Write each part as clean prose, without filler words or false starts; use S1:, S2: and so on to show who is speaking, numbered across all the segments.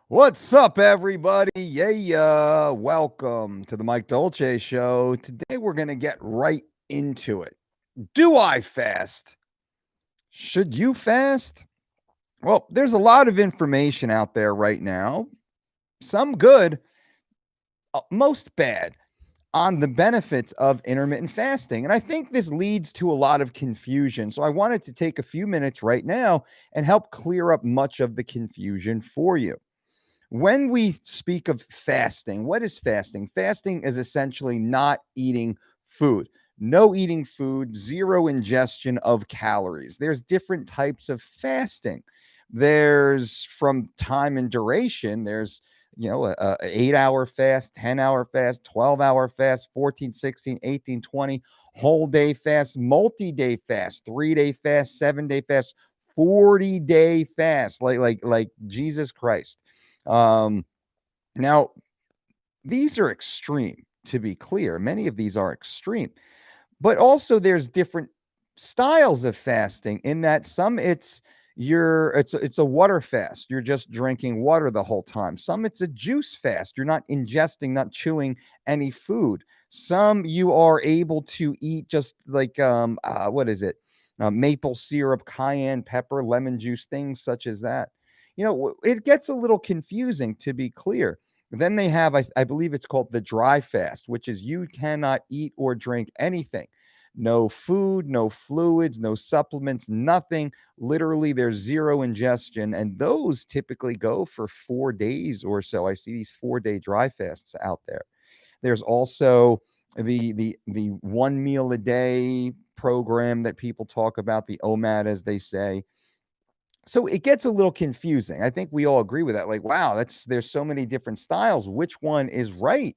S1: What's up, everybody? Yeah, welcome to the Mike Dolce Show. Today, we're going to get right into it. Do I fast? Should you fast? Well, there's a lot of information out there right now, some good, most bad, on the benefits of intermittent fasting. And I think this leads to a lot of confusion. So I wanted to take a few minutes right now and help clear up much of the confusion for you. When we speak of fasting, what is fasting? Fasting is essentially not eating food. No eating food, zero ingestion of calories. There's different types of fasting. There's from time and duration, there's a 8-hour fast, 10-hour fast, 12-hour fast, 14, 16, 18, 20, whole day fast, multi-day fast, 3-day fast, 7-day fast, 40-day fast, like Jesus Christ. Um, Now, these are extreme, to be clear. Many of these are extreme, but also there's different styles of fasting in that some it's a water fast. You're just drinking water the whole time. Some it's a juice fast. You're not ingesting, not chewing any food. Some you are able to eat just like what is it? Maple syrup, cayenne pepper, lemon juice, things such as that. It gets a little confusing, to be clear. Then they have, I believe it's called the dry fast, which is you cannot eat or drink anything. No food, no fluids, no supplements, nothing. Literally, there's zero ingestion. And those typically go for 4 days or so. I see these 4-day dry fasts out there. There's also the one meal a day program that people talk about, the OMAD, as they say. So it gets a little confusing. I think we all agree with that. Like, wow, there's so many different styles. Which one is right?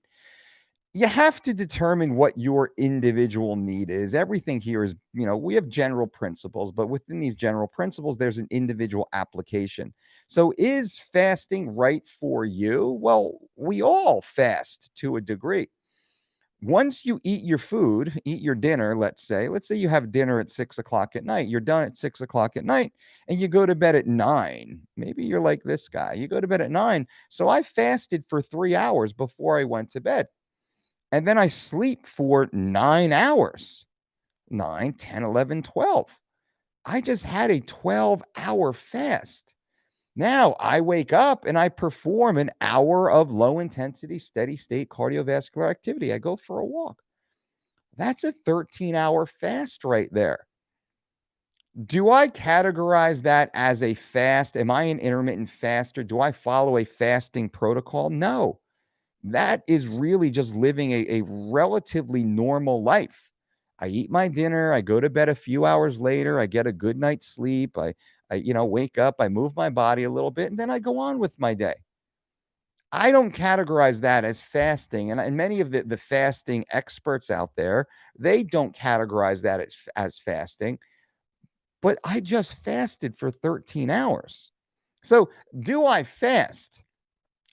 S1: You have to determine what your individual need is. Everything here is, we have general principles, but within these general principles, there's an individual application. So is fasting right for you? Well, we all fast to a degree. Once you eat your food, eat your dinner, let's say you have dinner at 6 o'clock at night, you're done at 6 o'clock at night, and you go to bed at 9. Maybe you're like this guy, you go to bed at 9. So I fasted for 3 hours before I went to bed. And then I sleep for 9 hours, 9, 10, 11, 12. I just had a 12-hour fast. Now I wake up and I perform an hour of low intensity, steady state cardiovascular activity. I go for a walk. That's a 13-hour fast right there. Do I categorize that as a fast? Am I an intermittent faster? Do I follow a fasting protocol? No. That is really just living a relatively normal life. I eat my dinner, I go to bed a few hours later, I get a good night's sleep, I wake up, I move my body a little bit, and then I go on with my day. I don't categorize that as fasting. And many of the fasting experts out there, they don't categorize that as fasting. But I just fasted for 13 hours. So do I fast?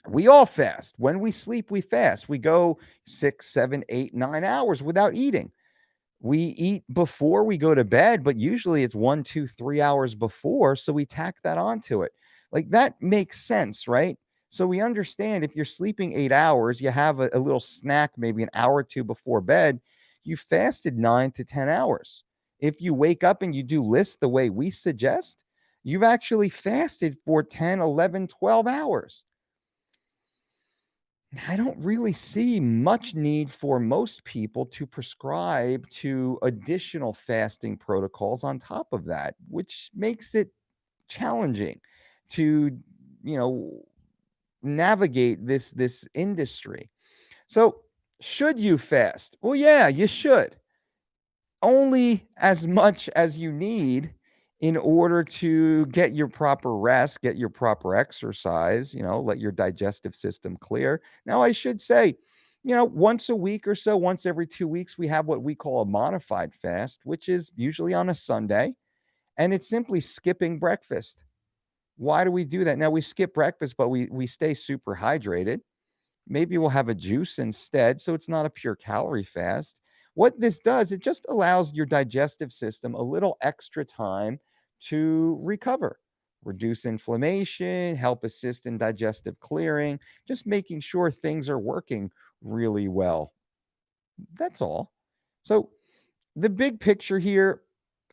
S1: We all fast. When we sleep, we fast. We go 6, 7, 8, 9 hours without eating. We eat before we go to bed, but usually it's 1, 2, 3 hours before. So we tack that onto it. Like that makes sense, right? So we understand if you're sleeping 8 hours, you have a little snack, maybe an hour or two before bed, you fasted 9 to 10 hours. If you wake up and you do lists the way we suggest, you've actually fasted for 10, 11, 12 hours. I don't really see much need for most people to prescribe to additional fasting protocols on top of that, which makes it challenging to, you know, navigate this industry. So, should you fast? Well, yeah, you should. Only as much as you need in order to get your proper rest, get your proper exercise, let your digestive system clear. Now, I should say, once a week or so, once every 2 weeks, we have what we call a modified fast, which is usually on a Sunday, and it's simply skipping breakfast. Why do we do that? Now, we skip breakfast, but we stay super hydrated. Maybe we'll have a juice instead, so it's not a pure calorie fast. What this does, it just allows your digestive system a little extra time to recover, reduce inflammation, help assist in digestive clearing, just making sure things are working really well. That's all. So, the big picture here,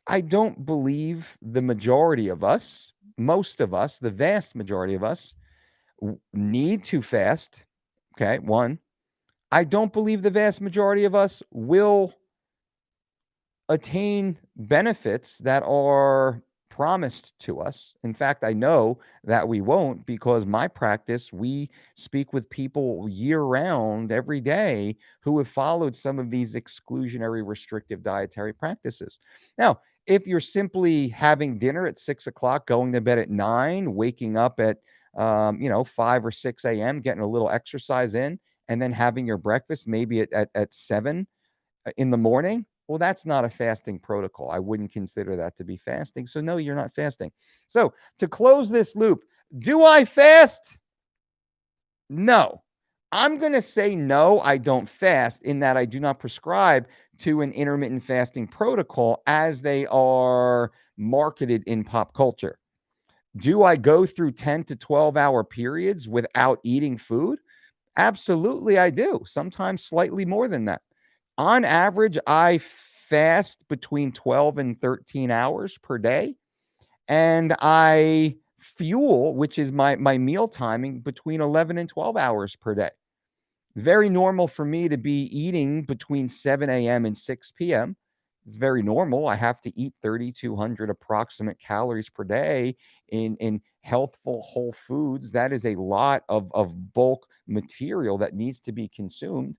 S1: I don't believe the majority of us, most of us, the vast majority of us, need to fast. Okay, one. I don't believe the vast majority of us will attain benefits that are promised to us. In fact, I know that we won't, because my practice, we speak with people year round, every day, who have followed some of these exclusionary restrictive dietary practices. Now, if you're simply having dinner at 6 o'clock, going to bed at 9, waking up at 5 or 6 a.m., getting a little exercise in, and then having your breakfast maybe at 7 in the morning, well, that's not a fasting protocol. I wouldn't consider that to be fasting. So, no, you're not fasting. So, to close this loop, do I fast? No. I'm going to say no, I don't fast, in that I do not prescribe to an intermittent fasting protocol as they are marketed in pop culture. Do I go through 10 to 12-hour periods without eating food? Absolutely, I do. Sometimes slightly more than that. On average, I fast between 12 and 13 hours per day, and I fuel, which is my meal timing, between 11 and 12 hours per day. Very normal for me to be eating between 7 a.m. and 6 p.m. It's very normal. I have to eat 3,200 approximate calories per day in healthful whole foods. That is a lot of bulk material that needs to be consumed.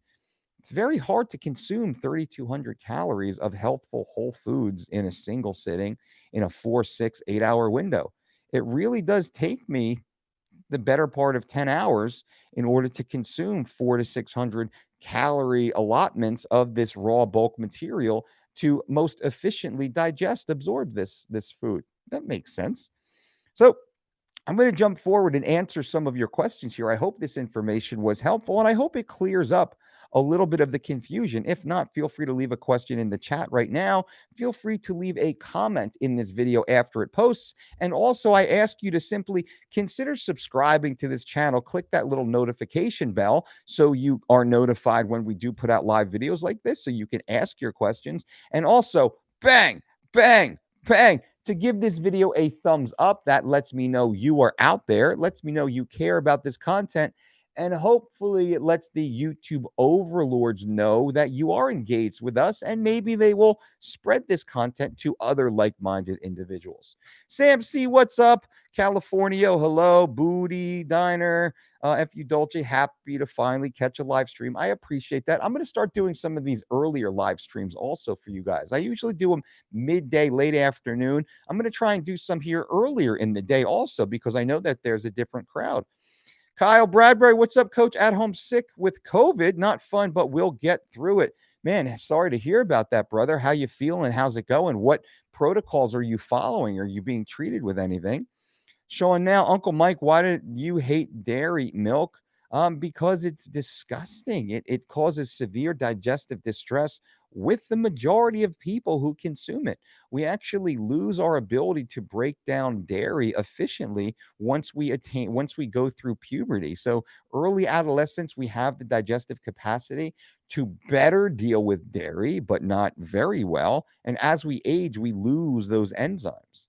S1: It's very hard to consume 3,200 calories of healthful whole foods in a single sitting in a 4, 6, 8 hour window. It really does take me the better part of 10 hours in order to consume 4 to 600 calorie allotments of this raw bulk material to most efficiently absorb this food. That makes sense. So, I'm going to jump forward and answer some of your questions here. I hope this information was helpful, and I hope it clears up a little bit of the confusion. If not, feel free to leave a question in the chat right now. Feel free to leave a comment in this video after it posts. And also, I ask you to simply consider subscribing to this channel. Click that little notification bell so you are notified when we do put out live videos like this, so you can ask your questions. And also, bang, bang, bang, to give this video a thumbs up. That lets me know you are out there. It lets me know you care about this content. And hopefully it lets the YouTube overlords know that you are engaged with us, and maybe they will spread this content to other like-minded individuals. Sam C, what's up? California, hello. Booty Diner, FU Dolce, happy to finally catch a live stream. I appreciate that. I'm going to start doing some of these earlier live streams also for you guys. I usually do them midday, late afternoon. I'm going to try and do some here earlier in the day also, because I know that there's a different crowd. Kyle Bradbury, what's up, coach? At home sick with COVID. Not fun, but we'll get through it. Man, sorry to hear about that, brother. How you feeling? How's it going? What protocols are you following? Are you being treated with anything? Showing now, Uncle Mike, why did you hate dairy milk? Because it's disgusting. It causes severe digestive distress with the majority of people who consume it. We actually lose our ability to break down dairy efficiently once we go through puberty. So early adolescence, we have the digestive capacity to better deal with dairy, but not very well. And as we age, we lose those enzymes.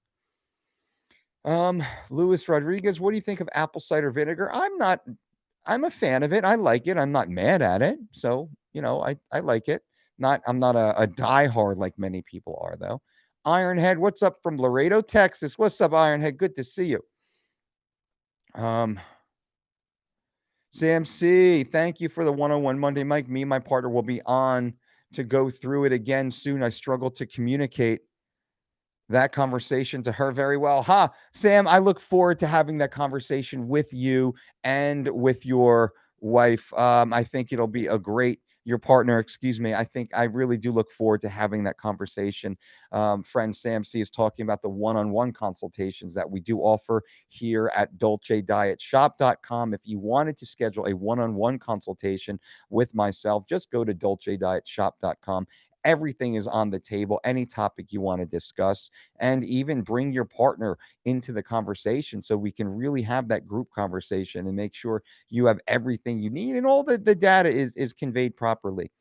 S1: Luis Rodriguez, what do you think of apple cider vinegar? I'm a fan of it. I like it. I'm not mad at it. So, I like it. I'm not a diehard like many people are, though. Ironhead, what's up from Laredo, Texas? What's up, Ironhead? Good to see you. Sam C, thank you for the 101 Monday, Mike. Me and my partner will be on to go through it again soon. I struggle to communicate that conversation to her very well. Sam, I look forward to having that conversation with you and with your wife. I think it'll be your partner, excuse me. I really do look forward to having that conversation. Friend Sam C is talking about the one-on-one consultations that we do offer here at dolcedietshop.com. If you wanted to schedule a one-on-one consultation with myself, just go to dolcedietshop.com. Everything is on the table, any topic you want to discuss, and even bring your partner into the conversation so we can really have that group conversation and make sure you have everything you need and all the data is conveyed properly.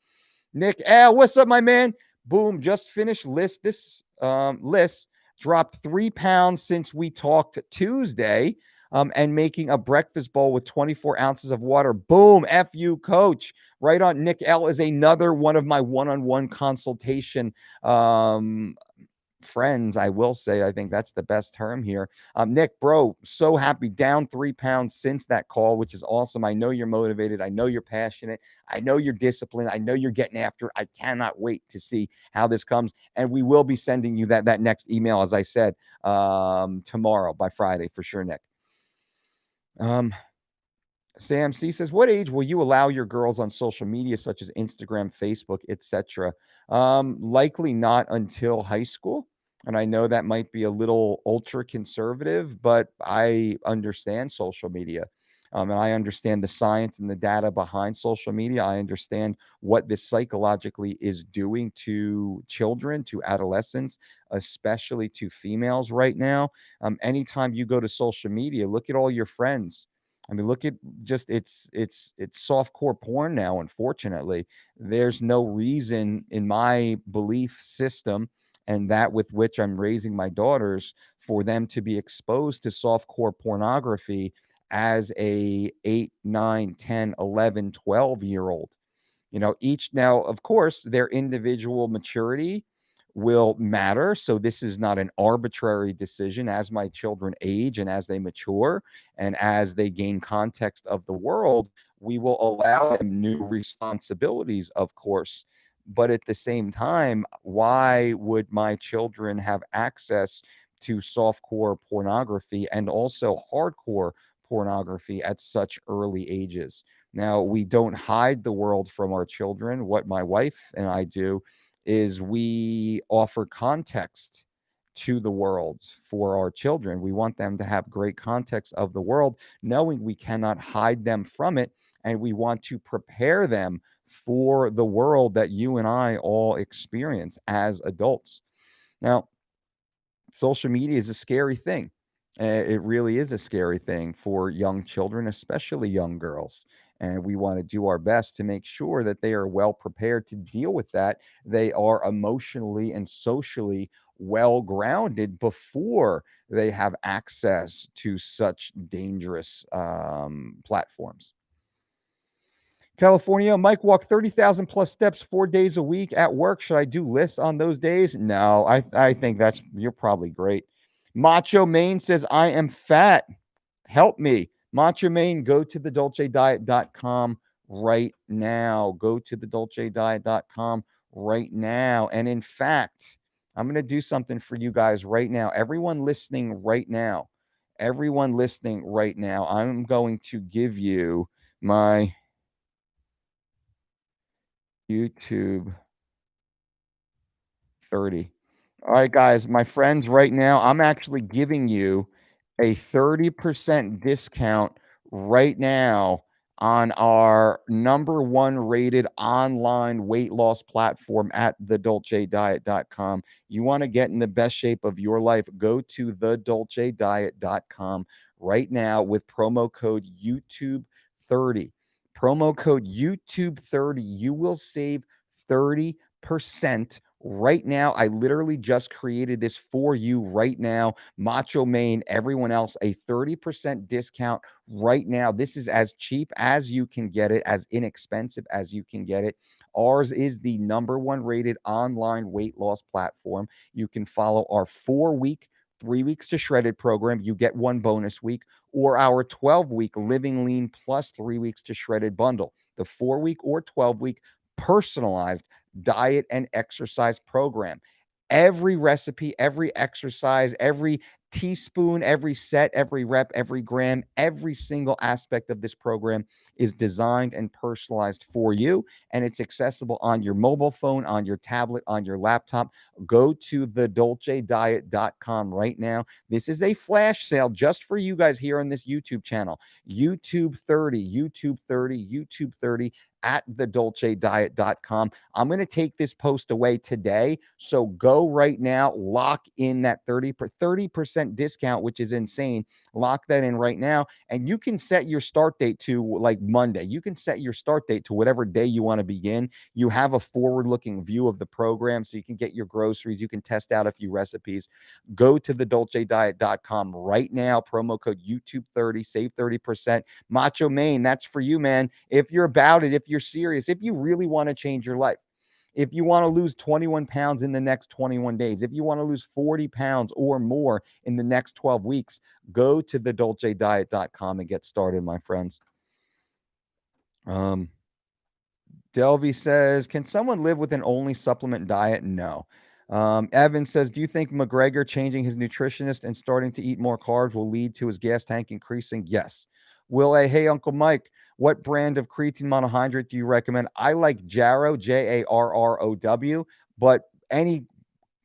S1: Nick, what's up, my man? Boom, just finished list. This list dropped 3 pounds since we talked Tuesday, and making a breakfast bowl with 24 ounces of water. Boom, F you, coach. Right on. Nick L is another one of my one-on-one consultation friends. I will say, I think that's the best term here. Nick, bro, so happy, down 3 pounds since that call, which is awesome. I know you're motivated. I know you're passionate. I know you're disciplined. I know you're getting after it. I cannot wait to see how this comes. And we will be sending you that next email, as I said, tomorrow by Friday for sure, Nick. Sam C says, what age will you allow your girls on social media such as Instagram, Facebook, etc.? Likely not until high school. And I know that might be a little ultra conservative, but I understand social media. And I understand the science and the data behind social media. I understand what this psychologically is doing to children, to adolescents, especially to females right now. Anytime you go to social media, look at all your friends. I mean, look at just it's softcore porn now. Unfortunately, there's no reason in my belief system and that with which I'm raising my daughters for them to be exposed to softcore pornography as a 8, 9, 10, 11, 12-year old. Each now, of course, their individual maturity will matter. So this is not an arbitrary decision. As my children age and as they mature and as they gain context of the world, we will allow them new responsibilities, of course. But at the same time, why would my children have access to softcore pornography and also hardcore pornography at such early ages? Now, we don't hide the world from our children. What my wife and I do is we offer context to the world for our children. We want them to have great context of the world, knowing we cannot hide them from it. And we want to prepare them for the world that you and I all experience as adults. Now, social media is a scary thing. It really is a scary thing for young children, especially young girls. And we want to do our best to make sure that they are well prepared to deal with that. They are emotionally and socially well grounded before they have access to such dangerous platforms. California, Mike walked 30,000 plus steps 4 days a week at work. Should I do lists on those days? No, I think you're probably great. Macho Main says, I am fat. Help me. Macho Main, go to the dolcediet.com right now. Go to the dolcediet.com right now. And in fact, I'm going to do something for you guys right now. Everyone listening right now, I'm going to give you my YouTube 30. All right, guys, my friends, right now, I'm actually giving you a 30% discount right now on our number one rated online weight loss platform at thedolcediet.com. You want to get in the best shape of your life, go to thedolcediet.com right now with promo code YouTube30. Promo code YouTube30. You will save 30% right now. I literally just created this for you right now. Macho Main, everyone else, a 30% discount right now. This is as cheap as you can get it, as inexpensive as you can get it. Ours is the number one rated online weight loss platform. You can follow our 4-week 3 weeks to shredded program. You get one bonus week, or our 12-week living lean plus 3 weeks to shredded bundle. The 4-week or 12-week personalized diet and exercise program. Every recipe, every exercise, every teaspoon, every set, every rep, every gram, every single aspect of this program is designed and personalized for you. And it's accessible on your mobile phone, on your tablet, on your laptop. Go to the dolcediet.com right now. This is a flash sale just for you guys here on this YouTube channel. YouTube 30, YouTube 30, YouTube 30 at thedolcediet.com. I'm going to take this post away today. So go right now, lock in that 30% discount, which is insane. Lock that in right now. And you can set your start date to like Monday. You can set your start date to whatever day you want to begin. You have a forward-looking view of the program, so you can get your groceries. You can test out a few recipes. Go to thedolcediet.com right now. Promo code YouTube30, save 30%. Macho Main, that's for you, man. If you're about it, if you're serious, if you really want to change your life, if you want to lose 21 pounds in the next 21 days, if you want to lose 40 pounds or more in the next 12 weeks, go to thedolcediet.com and get started, my friends. Delvey says, can someone live with an only supplement diet? No. Evan says, do you think McGregor changing his nutritionist and starting to eat more carbs will lead to his gas tank increasing? Yes. Will A, hey, Uncle Mike, what brand of creatine monohydrate do you recommend? I like Jarrow, Jarrow, but any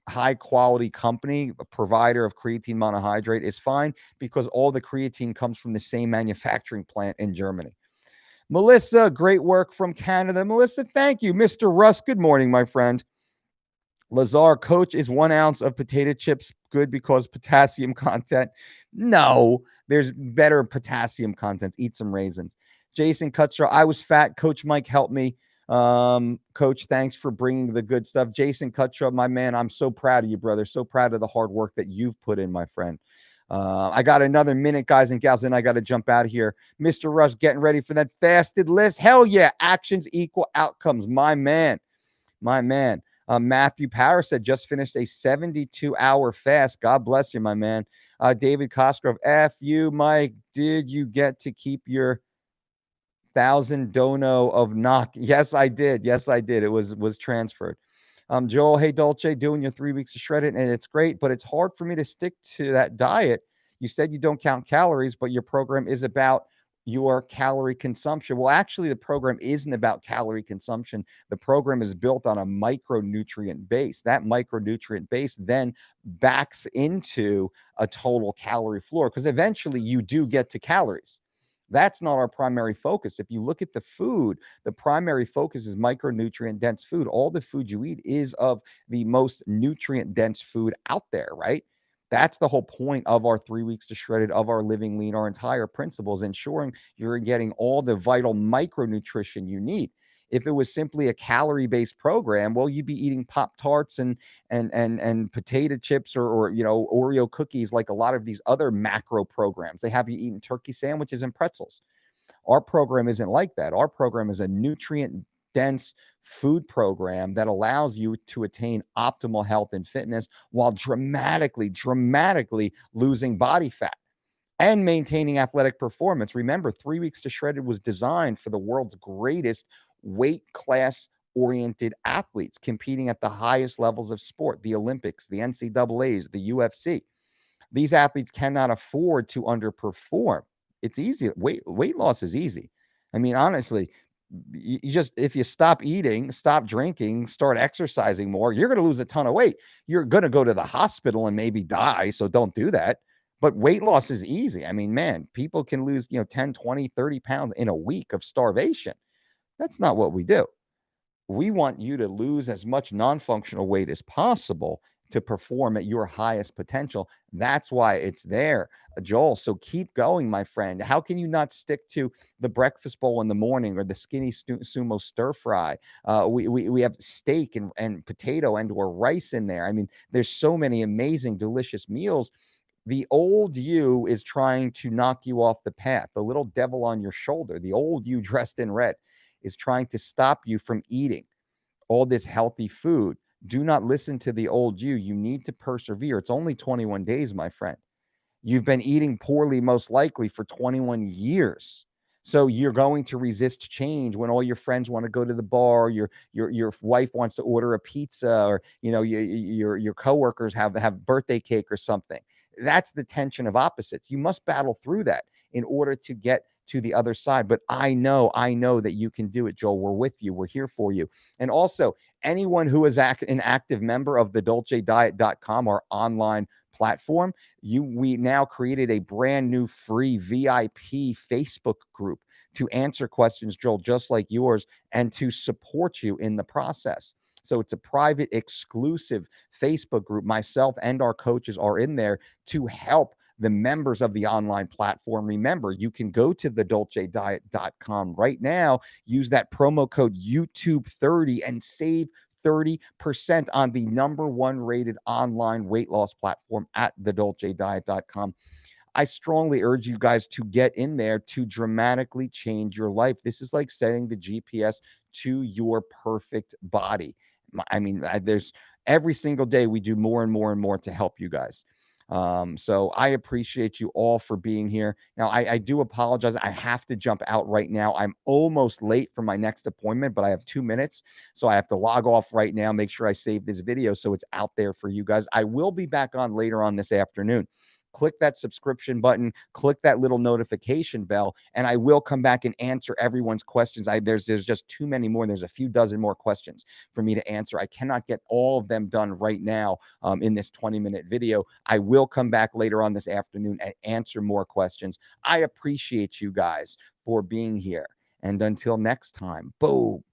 S1: high quality company, a provider of creatine monohydrate is fine because all the creatine comes from the same manufacturing plant in Germany. Melissa, great work from Canada. Melissa, thank you. Mr. Russ, good morning, my friend. Lazar, coach, is 1 ounce of potato chips good because potassium content? No, there's better potassium contents. Eat some raisins. Jason Cutstraw, I was fat. Coach Mike helped me. Coach, thanks for bringing the good stuff. Jason Cutstraw, my man, I'm so proud of you, brother. So proud of the hard work that you've put in, my friend. I got another minute, guys and gals, and I got to jump out of here. Mr. Russ getting ready for that fasted list. Hell yeah. Actions equal outcomes. My man. My man. Matthew Power said just finished a 72-hour fast. God bless you, my man. David Cosgrove, F you, Mike. Did you get to keep your 1,000 dono of knock? Yes, I did. Yes, I did. It was transferred. Joel, hey, Dolce, doing your 3 weeks to shred it, and it's great, but it's hard for me to stick to that diet. You said you don't count calories, but your program is about your calorie consumption. Well, actually, the program isn't about calorie consumption. The program is built on a micronutrient base. That micronutrient base then backs into a total calorie floor because eventually you do get to calories. That's not our primary focus. If you look at the food, the primary focus is micronutrient dense food. All the food you eat is of the most nutrient dense food out there, right? That's the whole point of our 3 weeks to shredded, of our living lean, our entire principles, ensuring you're getting all the vital micronutrition you need. If it was simply a calorie-based program, well, you'd be eating Pop-Tarts and potato chips or Oreo cookies like a lot of these other macro programs. They have you eating turkey sandwiches and pretzels. Our program isn't like that. Our program is a nutrient-dense food program that allows you to attain optimal health and fitness while dramatically losing body fat and maintaining athletic performance. Remember, 3 weeks to shredded was designed for the world's greatest weight class oriented athletes competing at the highest levels of sport, the Olympics, the NCAAs, the UFC. These athletes cannot afford to underperform. It's easy. Weight loss is easy. I mean, honestly, you just, if you stop eating, stop drinking, start exercising more, you're going to lose a ton of weight. You're going to go to the hospital and maybe die. So don't do that. But weight loss is easy. I mean, man, people can lose, 10, 20, 30 pounds in a week of starvation. That's not what we do. We want you to lose as much non-functional weight as possible to perform at your highest potential. That's why it's there, Joel. So keep going, my friend. How can you not stick to the breakfast bowl in the morning or the skinny sumo stir fry? We have steak and potato and or rice in there. I mean, there's so many amazing, delicious meals. The old you is trying to knock you off the path. The little devil on your shoulder, the old you dressed in red, is trying to stop you from eating all this healthy food. Do not listen to the old you. You need to persevere. It's only 21 days, my friend. You've been eating poorly, most likely, for 21 years. So you're going to resist change when all your friends want to go to the bar, your wife wants to order a pizza, or your coworkers have birthday cake or something. That's the tension of opposites. You must battle through that in order to get to the other side. But I know that you can do it, Joel. We're with you. We're here for you. And also, anyone who is an active member of the dolcediet.com, our online platform, we now created a brand new free VIP Facebook group to answer questions, Joel, just like yours, and to support you in the process. So it's a private, exclusive Facebook group. Myself and our coaches are in there to help the members of the online platform. Remember, you can go to the dolcediet.com right now, use that promo code YouTube30 and save 30% on the #1 rated online weight loss platform at the dolcediet.com. I strongly urge you guys to get in there to dramatically change your life. This is like setting the GPS to your perfect body. I mean, there's every single day we do more and more and more to help you guys. So I appreciate you all for being here. Now, I do apologize. I have to jump out right now. I'm almost late for my next appointment, but I have 2 minutes. So I have to log off right now, make sure I save this video so it's out there for you guys. I will be back on later on this afternoon. Click that subscription button, click that little notification bell, and I will come back and answer everyone's questions. There's just too many more. There's a few dozen more questions for me to answer. I cannot get all of them done right now in this 20-minute video. I will come back later on this afternoon and answer more questions. I appreciate you guys for being here. And until next time, boom.